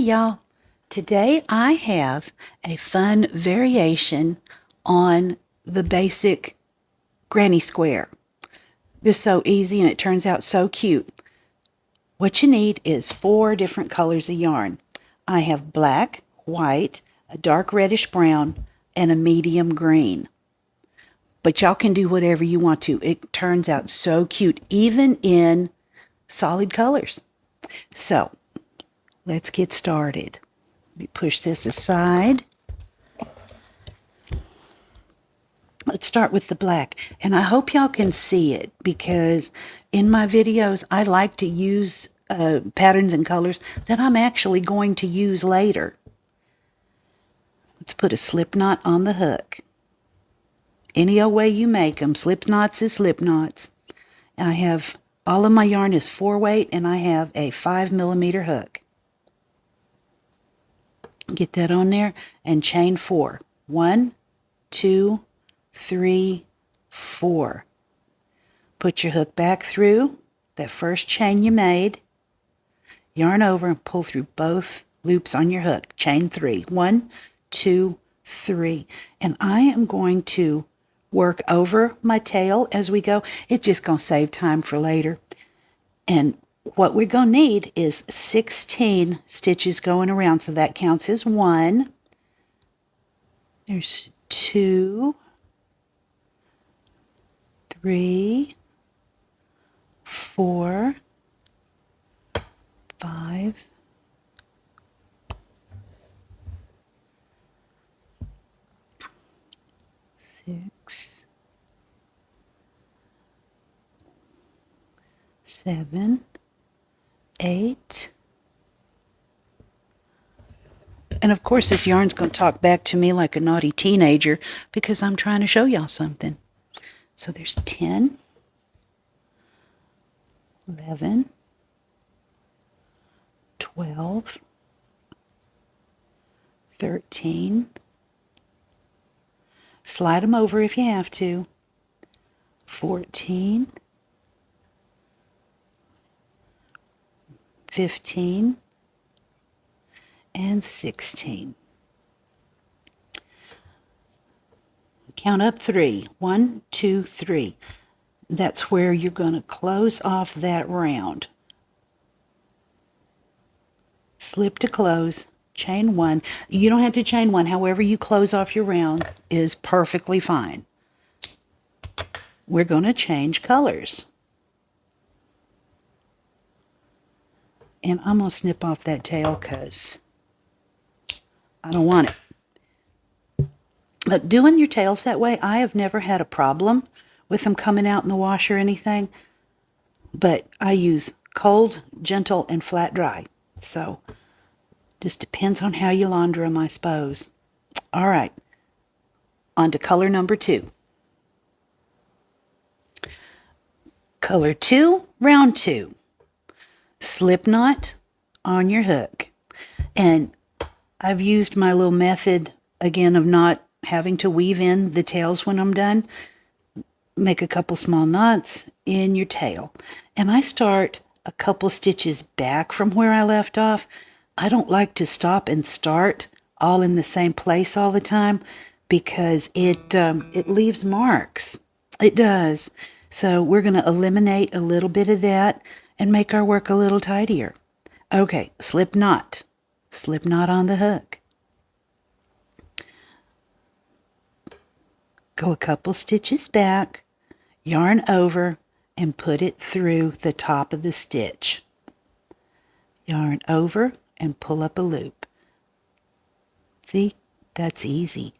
y'all. Today I have a fun variation on the basic granny square. This is so easy and it turns out so cute. What you need is 4 different colors of yarn. I have black, white, a dark reddish brown, and a medium green. But y'all can do whatever you want to. It turns out so cute, even in solid colors. So, let's get started. Let me push this aside. Let's start with the black. And I hope y'all can see it because in my videos, I like to use patterns and colors that I'm actually going to use later. Let's put a slip knot on the hook. Any old way you make them, slip knots is slip knots. And I have, all of my yarn is 4-weight and I have a 5mm hook. Get that on there and chain 4. 1, 2, 3, 4. Put your hook back through that first chain you made. Yarn over and pull through both loops on your hook. Chain 3. 1, 2, 3. And I am going to work over my tail as we go. It's just going to save time for later. And what we're going to need is 16 stitches going around. So that counts as 1. There's 2, 3, 4, 5, 6, 7, 8. And of course, this yarn's going to talk back to me like a naughty teenager because I'm trying to show y'all something. So there's 10, 11, 12, 13. Slide them over if you have to. 14, 15, and 16. Count up 3. 1, 2, 3. That's where you're going to close off that round. Slip to close, chain 1. You don't have to chain 1. However you close off your round is perfectly fine. We're going to change colors. And I'm going to snip off that tail because I don't want it. But doing your tails that way, I have never had a problem with them coming out in the wash or anything. But I use cold, gentle, and flat dry. So, just depends on how you launder them, I suppose. All right. On to color number 2. Color 2, round 2. Slip knot on your hook. And I've used my little method, again, of not having to weave in the tails when I'm done. Make a couple small knots in your tail. And I start a couple stitches back from where I left off. I don't like to stop and start all in the same place all the time because it leaves marks. It does. So we're going to eliminate a little bit of that and make our work a little tidier. Okay, slip knot. Slip knot on the hook. Go a couple stitches back, yarn over, and put it through the top of the stitch. Yarn over and pull up a loop. See, that's easy.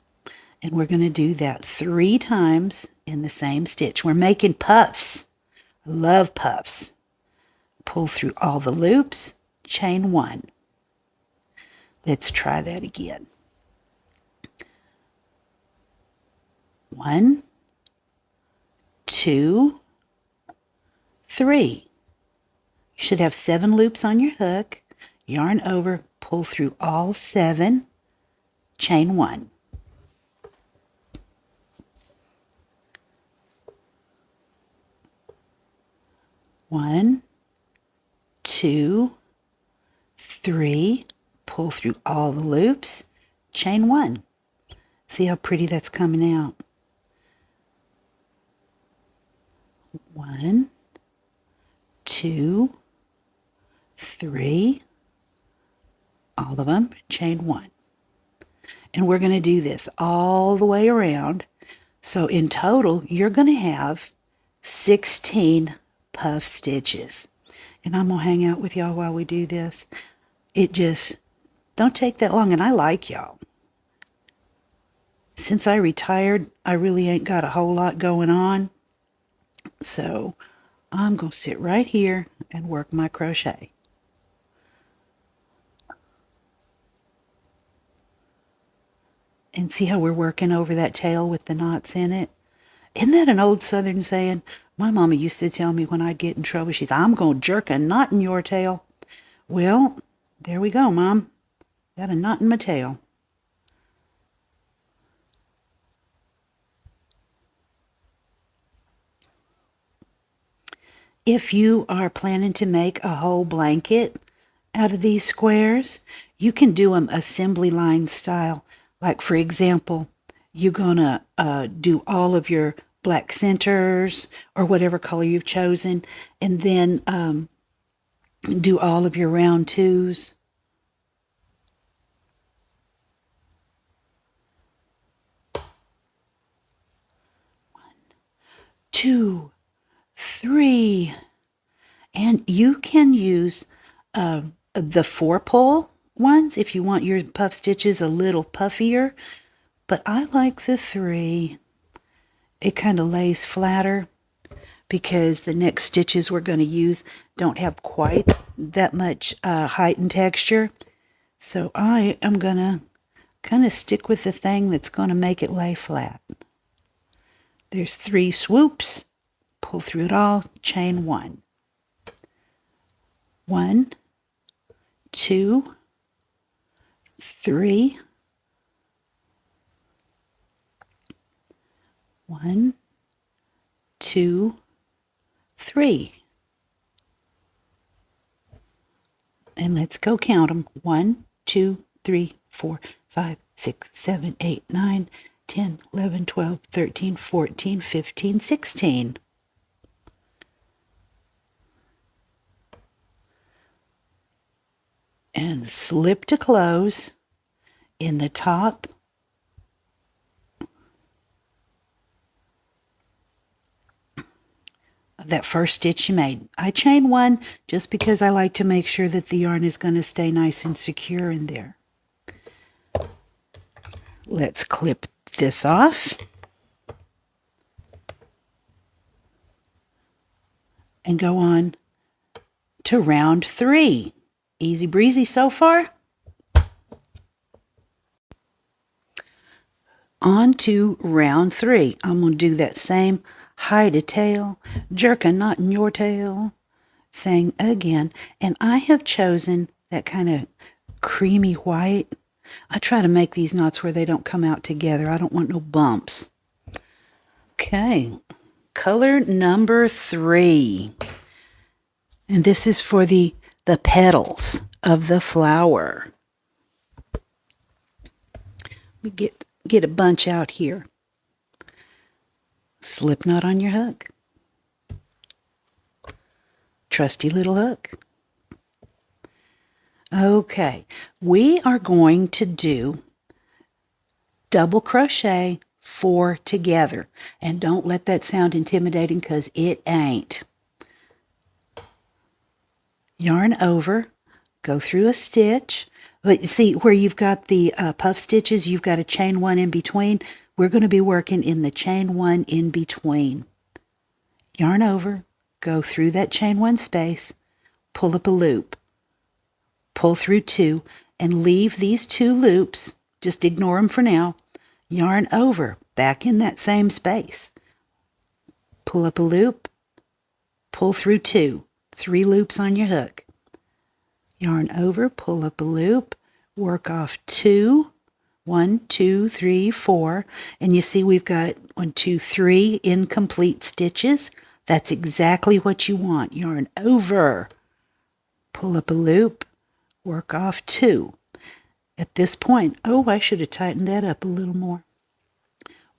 And we're going to do that 3 times in the same stitch. We're making puffs. I love puffs. Pull through all the loops, chain 1. Let's try that again. 1, 2, 3. You should have 7 loops on your hook. Yarn over, pull through all 7, chain 1. 1, 2, 3, pull through all the loops, chain 1. See how pretty that's coming out. 1, 2, 3, all of them, chain 1. And we're going to do this all the way around. So in total, you're going to have 16 puff stitches. And I'm going to hang out with y'all while we do this. It just don't take that long, and I like y'all. Since I retired, I really ain't got a whole lot going on. So I'm going to sit right here and work my crochet. And see how we're working over that tail with the knots in it? Isn't that an old Southern saying? My mama used to tell me when I'd get in trouble, she'd say, I'm going to jerk a knot in your tail. Well, there we go, Mom. Got a knot in my tail. If you are planning to make a whole blanket out of these squares, you can do them assembly line style. Like, for example, you're going to do all of your black centers or whatever color you've chosen, and then do all of your round 2s. 1, 2, 3. And you can use the 4-pull ones if you want your puff stitches a little puffier, but I like the 3. It kind of lays flatter because the next stitches we're going to use don't have quite that much height and texture. So I am going to kind of stick with the thing that's going to make it lay flat. There's 3 swoops. Pull through it all, chain 1. 1, 2, 3. 1, 2, 3. And let's go count them. 1, 2, 3, 4, 5, 6, 7, 8, 9, 10, 11, 12, 13, 14, 15, 16. And slip to close in the top of that first stitch you made. I chain 1 just because I like to make sure that the yarn is going to stay nice and secure in there. Let's clip this off. And go on to round 3. Easy breezy so far. On to round 3. I'm going to do that same hide a tail, jerk a knot in your tail thing again. And I have chosen that kind of creamy white. I try to make these knots where they don't come out together. I don't want no bumps. Okay, color number 3. And this is for the petals of the flower. We get a bunch out here. Slip knot on your hook. Trusty little hook. Okay, we are going to do double crochet 4 together. And don't let that sound intimidating because it ain't. Yarn over, go through a stitch. But see where you've got the puff stitches, you've got a chain 1 in between. We're going to be working in the chain 1 in between. Yarn over, go through that chain 1 space, pull up a loop, pull through 2, and leave these 2 loops. Just ignore them for now. Yarn over, back in that same space. Pull up a loop, pull through 2. 3 loops on your hook. Yarn over, pull up a loop, work off 2, 1, 2, 3, 4, and you see we've got 1, 2, 3 incomplete stitches. That's exactly what you want. Yarn over, pull up a loop, work off 2. At this point, oh, I should have tightened that up a little more.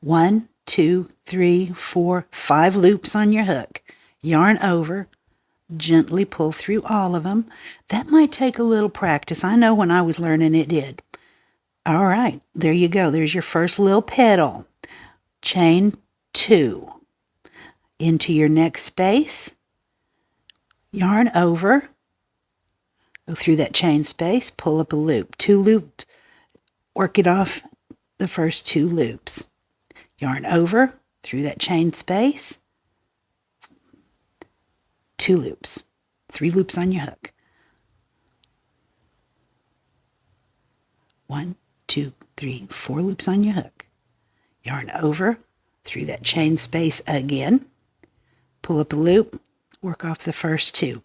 1, 2, 3, 4, 5 loops on your hook. Yarn over, gently pull through all of them. That might take a little practice. I know when I was learning it did. All right, there you go. There's your first little petal. Chain 2. Into your next space, yarn over, go through that chain space, pull up a loop. 2 loops, work it off the first 2 loops. Yarn over, through that chain space, 2 loops, 3 loops on your hook. 1, 2, 3, 4 loops on your hook. Yarn over, through that chain space again, pull up a loop, work off the first 2.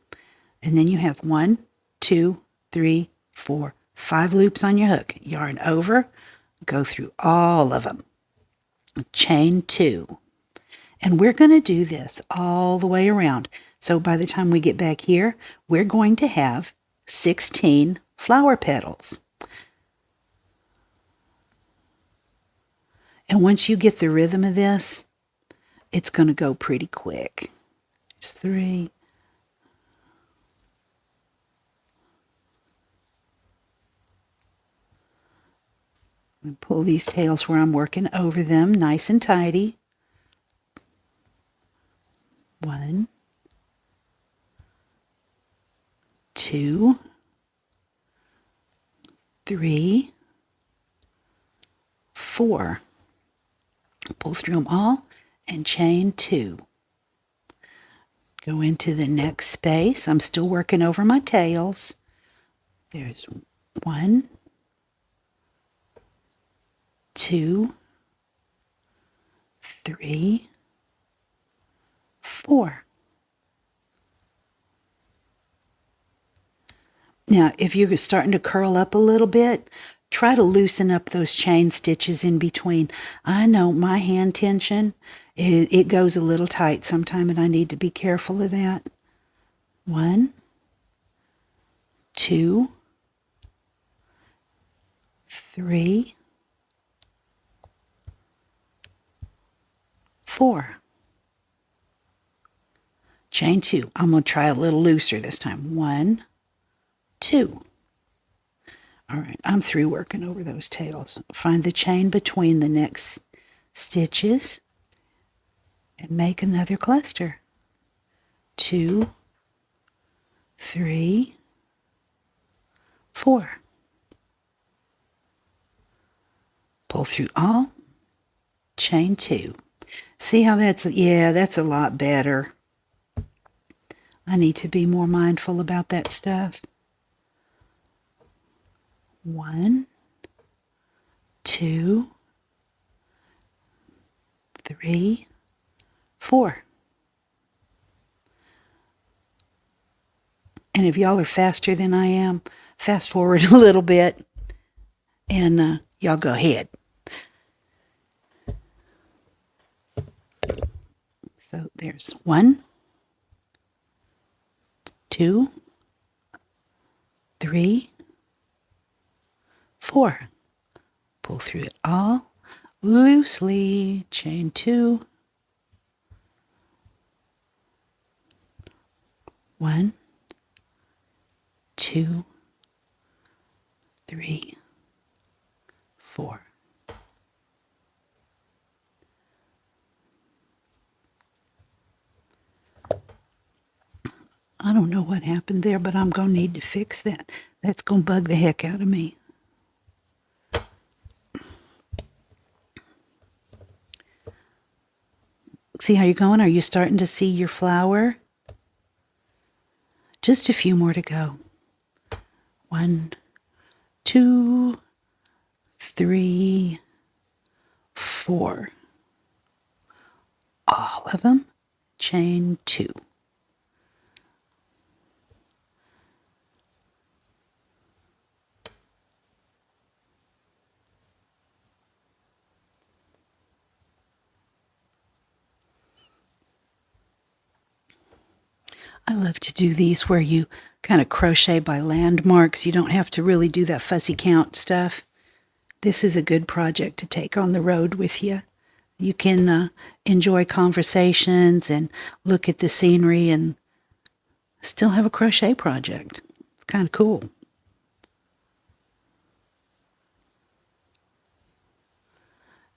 And then you have 1, 2, 3, 4, 5 loops on your hook. Yarn over, go through all of them. Chain 2. And we're going to do this all the way around. So by the time we get back here, we're going to have 16 flower petals. And once you get the rhythm of this, it's going to go pretty quick. There's 3. And pull these tails where I'm working over them, nice and tidy. 1, 2, 3, 4. Pull through them all and chain 2. Go into the next space. I'm still working over my tails. There's 1, 2, 3, 4. Now, if you're starting to curl up a little bit, try to loosen up those chain stitches in between. I know my hand tension, it goes a little tight sometimes, and I need to be careful of that. 1, 2, 3, 4. Chain 2. I'm going to try a little looser this time. 1, 2. All right, I'm through working over those tails. Find the chain between the next stitches and make another cluster. 2, 3, 4. Pull through all, chain 2. See how that's a lot better. I need to be more mindful about that stuff. 1, 2, 3, 4. And if y'all are faster than I am, fast forward a little bit and y'all go ahead. So there's 1, 2, 3, 4. Pull through it all loosely. Chain 2. 1, 2, 3, 4. I don't know what happened there, but I'm going to need to fix that. That's going to bug the heck out of me. See how you're going? Are you starting to see your flower? Just a few more to go. 1, 2, 3, 4. All of them. Chain 2. I love to do these where you kind of crochet by landmarks. You don't have to really do that fussy count stuff. This is a good project to take on the road with you. You can enjoy conversations and look at the scenery and still have a crochet project. It's kind of cool.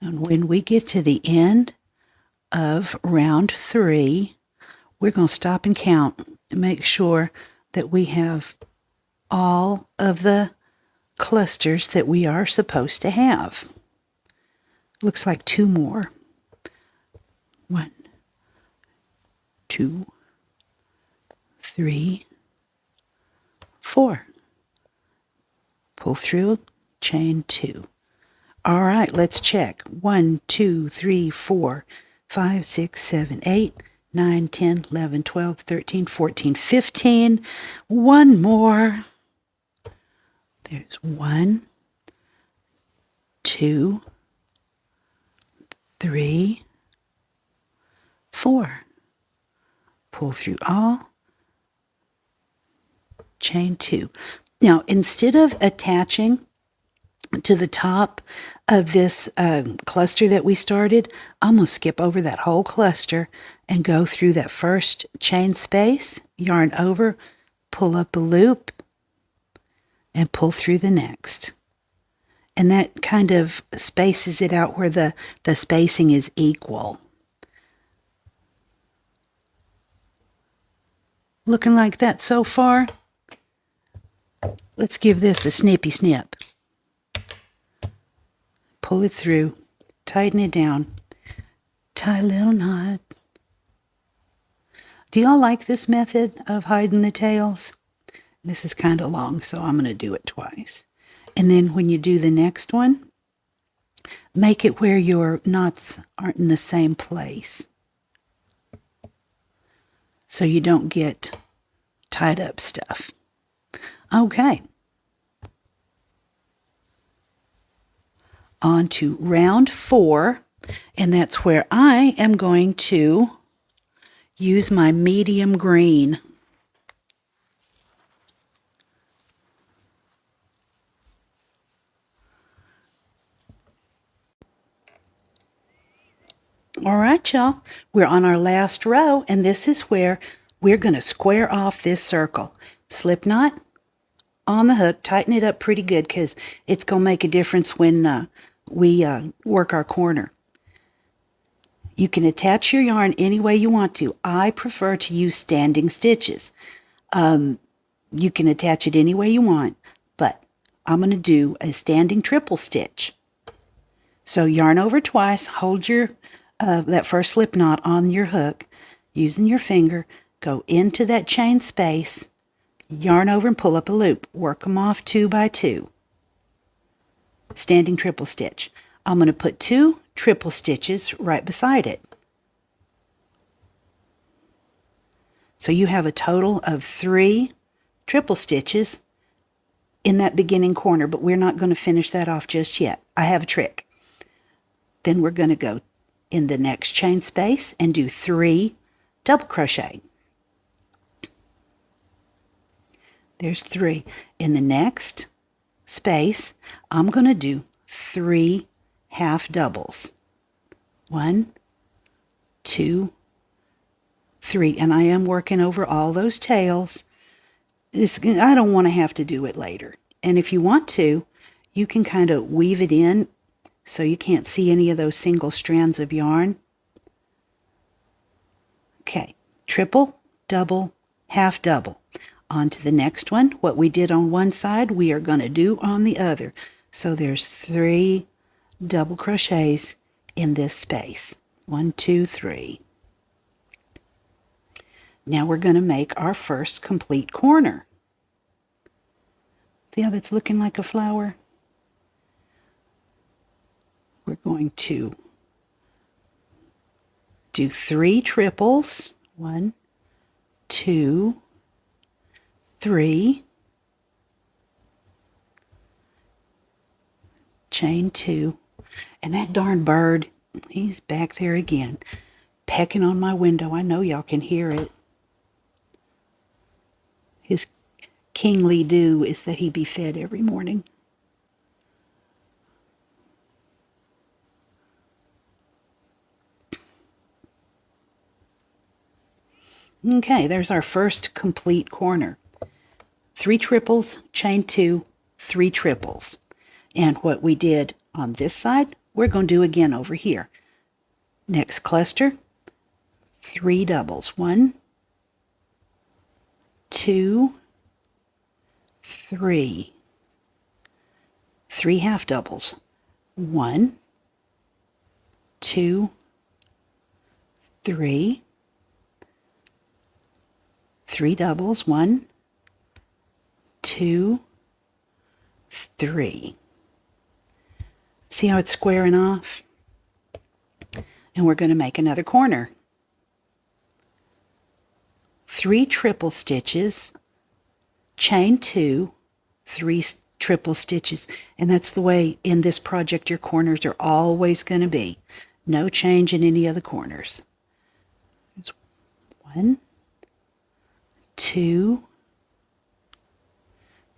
And when we get to the end of round 3, we're going to stop and count and make sure that we have all of the clusters that we are supposed to have. Looks like 2 more. 1, 2, 3, 4. Pull through, chain 2. All right, let's check. 1, 2, 3, 4, 5, 6, 7, 8, 9, 10, 11, 12, 13, 14, 15. 1 more. There's 1, 2, 3, 4. Pull through all, chain 2. Now, instead of attaching to the top of this cluster that we started, I'm going to skip over that whole cluster and go through that first chain space, yarn over, pull up a loop, and pull through the next. And that kind of spaces it out where the spacing is equal. Looking like that so far? Let's give this a snippy snip. Pull it through, tighten it down, tie a little knot. Do y'all like this method of hiding the tails? This is kind of long, so I'm going to do it twice. And then when you do the next one, make it where your knots aren't in the same place, so you don't get tied up stuff. Okay. On to round 4, and that's where I am going to use my medium green. All right, y'all, we're on our last row, and this is where we're going to square off this circle. Slip knot on the hook, tighten it up pretty good because it's going to make a difference when we work our corner. You can attach your yarn any way you want to. I prefer to use standing stitches. You can attach it any way you want, but I'm going to do a standing triple stitch. So yarn over twice, hold your that first slip knot on your hook, using your finger, go into that chain space, yarn over and pull up a loop. Work them off 2 by 2. Standing triple stitch. I'm going to put 2 triple stitches right beside it. So you have a total of 3 triple stitches in that beginning corner, but we're not going to finish that off just yet. I have a trick. Then we're going to go in the next chain space and do 3 double crochet. There's 3. In the next space, I'm going to do 3 half doubles. 1, 2, 3. And I am working over all those tails. I don't want to have to do it later. And if you want to, you can kind of weave it in so you can't see any of those single strands of yarn. Okay, triple, double, half double. On to the next one. What we did on one side, we are going to do on the other. So there's 3 double crochets in this space. 1, 2, 3. Now we're going to make our first complete corner. See how that's looking like a flower? We're going to do 3 triples. 1, 2, 3. Chain 2. And that darn bird, he's back there again, pecking on my window. I know y'all can hear it. His kingly do is that he be fed every morning. Okay, there's our first complete corner. 3 triples, chain 2, 3 triples. And what we did on this side, we're going to do again over here. Next cluster, 3 doubles. 1, 2, 3. 3 half doubles. 1, 2, 3. 3 doubles. 1, 2, 3. See how it's squaring off? And we're going to make another corner. 3 triple stitches, chain 2, 3 triple stitches. And that's the way in this project your corners are always going to be. No change in any of the corners. 1, 2,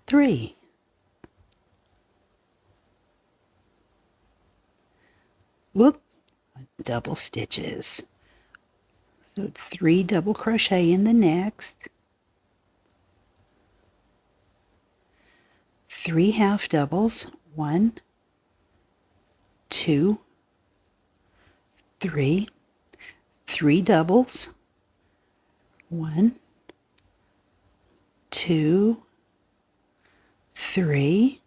3. Whoop, double stitches. So 3 double crochet in the next. 3 half doubles. 1, 2, 3. 3 doubles. 1, 2, 3.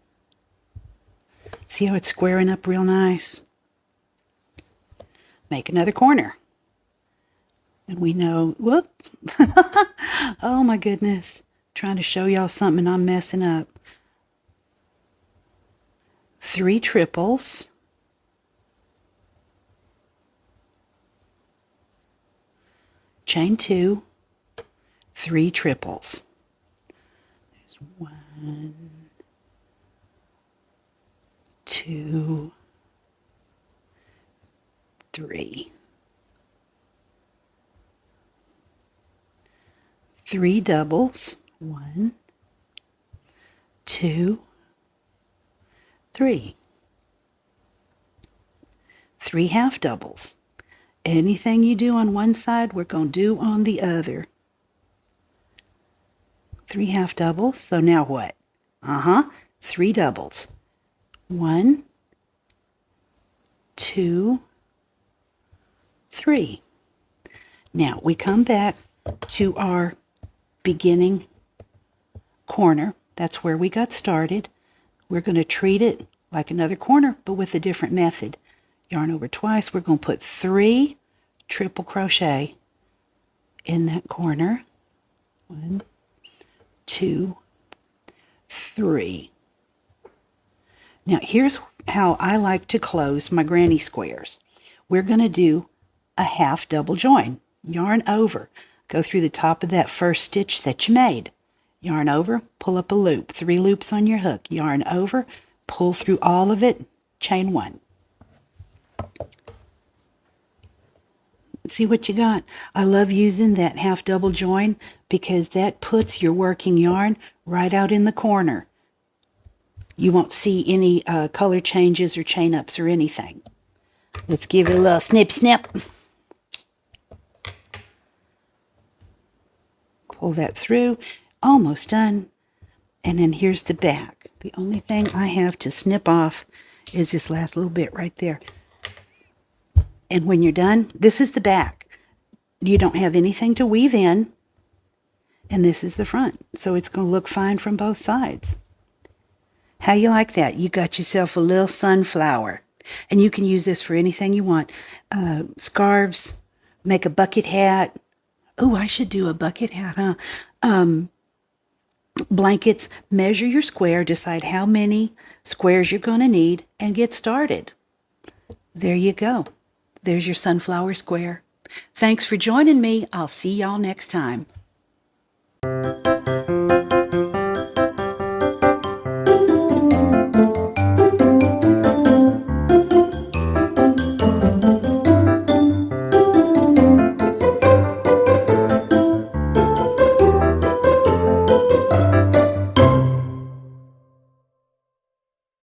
See how it's squaring up real nice? Make another corner. And we know, whoop, oh my goodness, trying to show y'all something and I'm messing up. 3 triples. Chain 2, 3 triples. There's 1, 2, 3. 3 doubles. 1, 2, 3. 3 half doubles. Anything you do on one side, we're going to do on the other. 3 half doubles. So now what? 3 doubles. 1, 2, 3. Now we come back to our beginning corner. That's where we got started. We're going to treat it like another corner, but with a different method. Yarn over twice. We're going to put 3 triple crochet in that corner. 1, 2, 3. Now here's how I like to close my granny squares. We're going to do a half double join. Yarn over. Go through the top of that first stitch that you made. Yarn over, pull up a loop. 3 loops on your hook. Yarn over, pull through all of it, chain 1. See what you got? I love using that half double join because that puts your working yarn right out in the corner. You won't see any color changes or chain ups or anything. Let's give it a little snip snip. Pull that through. Almost done. And then here's the back. The only thing I have to snip off is this last little bit right there. And when you're done, this is the back. You don't have anything to weave in. And this is the front. So it's going to look fine from both sides. How you like that? You got yourself a little sunflower. And you can use this for anything you want. Scarves, make a bucket hat. Oh, I should do a bucket hat, huh? Blankets. Measure your square. Decide how many squares you're going to need and get started. There you go. There's your sunflower square. Thanks for joining me. I'll see y'all next time.